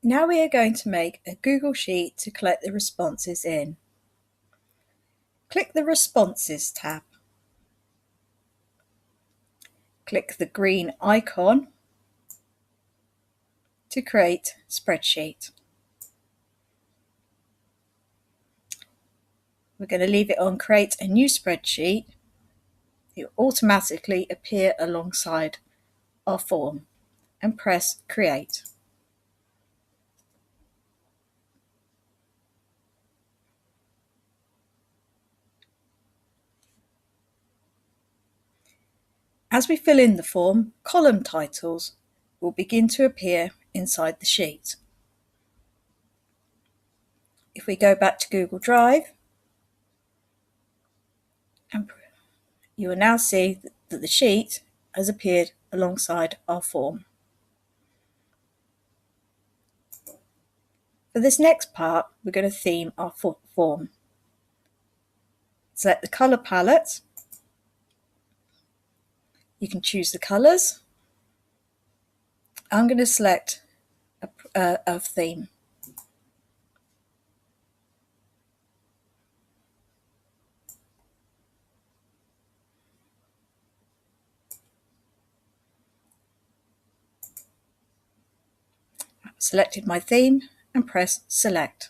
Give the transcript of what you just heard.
Now we are going to make a Google Sheet to collect the responses in. Click the Responses tab. Click the green icon to create spreadsheet. We're going to leave it on Create a New Spreadsheet. It will automatically appear alongside our form and press Create. As we fill in the form, column titles will begin to appear inside the sheet. If we go back to Google Drive, you will now see that the sheet has appeared alongside our form. For this next part, we're going to theme our form. Select the colour palette. You can choose the colours. I'm going to select a theme. I've selected my theme and press Select.